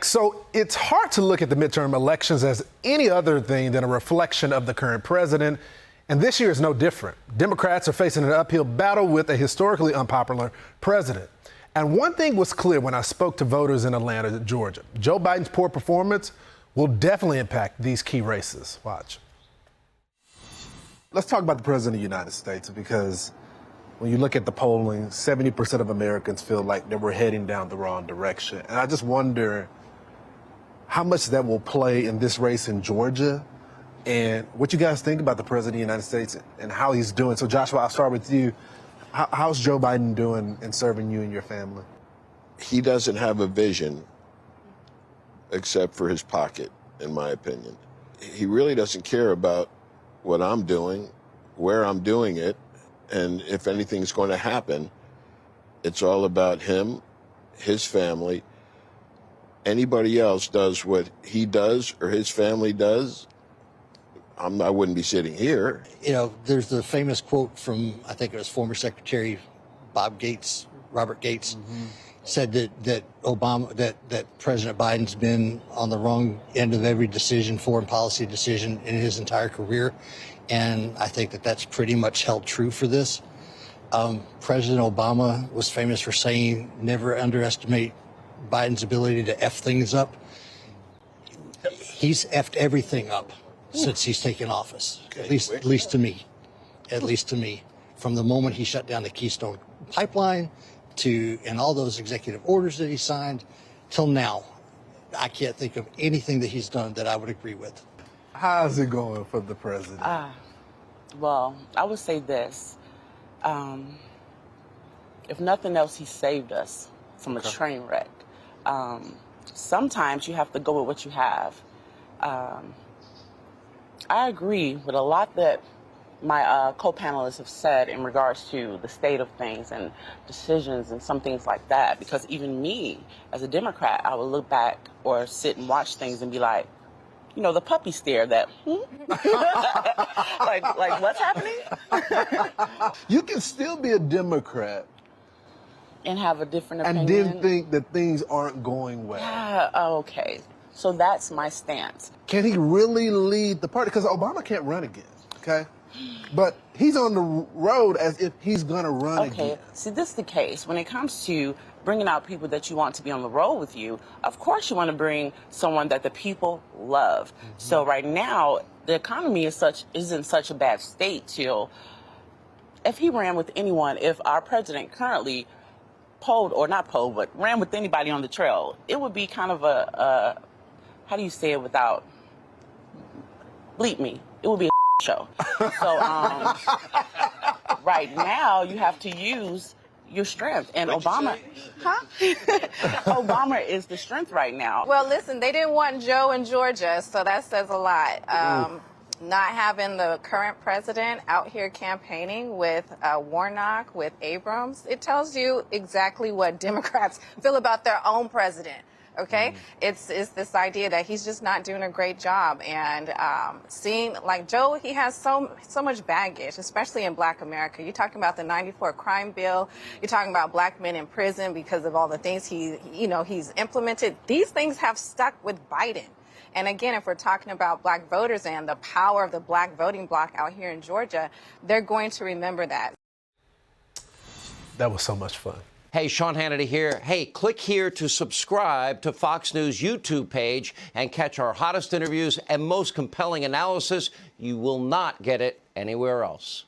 So it's hard to look at the midterm elections as any other thing than a reflection of the current president. And this year is no different. Democrats are facing an uphill battle with a historically unpopular president. And one thing was clear when I spoke to voters in Atlanta, Georgia. Joe Biden's poor performance will definitely impact these key races. Watch. Let's talk about the president of the United States, because when you look at the polling, 70% of Americans feel like that we're heading down the wrong direction. And I just wonder how much that will play in this race in Georgia, and what you guys think about the president of the United States and how he's doing. So Joshua, I'll start with you. How's Joe Biden doing in serving you and your family? He doesn't have a vision except for his pocket, in my opinion. He really doesn't care about what I'm doing, where I'm doing it, and if anything's going to happen. It's all about him, his family. Anybody else does what he does or his family does, I wouldn't be sitting here. You know, there's the famous quote from, I think it was former Secretary Robert Gates, said that President Biden's been on the wrong end of every decision, foreign policy decision in his entire career. And I think that that's pretty much held true for this. President Obama was famous for saying, never underestimate Biden's ability to F things up. He's effed everything up since he's taken office, Okay, at least to me. From the moment he shut down the Keystone Pipeline and all those executive orders that he signed till now, I can't think of anything that he's done that I would agree with. How's it going for the president? Well, I would say this. If nothing else, he saved us from a train wreck. Sometimes you have to go with what you have. I agree with a lot that my co-panelists have said in regards to the state of things and decisions and some things like that, because even me, as a Democrat, I would look back or sit and watch things and be like, you know, the puppy stare that, like what's happening? You can still be a Democrat And have a different opinion. and then think that things aren't going well. Yeah, okay. So that's my stance. Can he really lead the party? Because Obama can't run again, okay? But he's on the road as if he's going to run again. Okay, see, this is the case. When it comes to bringing out people that you want to be on the road with you, of course you want to bring someone that the people love. So right now, the economy is in such a bad state till, if he ran with anyone, if our president currently polled, or not polled, but ran with anybody on the trail, it would be kind of a how do you say it without, bleep me, it would be a show. So right now you have to use your strength, and Obama is the strength right now. Well, listen, they didn't want Joe in Georgia, so that says a lot. Not having the current president out here campaigning with Warnock, with Abrams, it tells you exactly what Democrats feel about their own president. Okay, it's this idea that he's just not doing a great job, and seeing like Joe, he has so much baggage, especially in Black America. You're talking about the '94 crime bill. You're talking about Black men in prison because of all the things he's implemented. These things have stuck with Biden. And again, if we're talking about Black voters and the power of the Black voting bloc out here in Georgia, they're going to remember that. That was so much fun. Hey, Sean Hannity here. Hey, click here to subscribe to Fox News YouTube page and catch our hottest interviews and most compelling analysis. You will not get it anywhere else.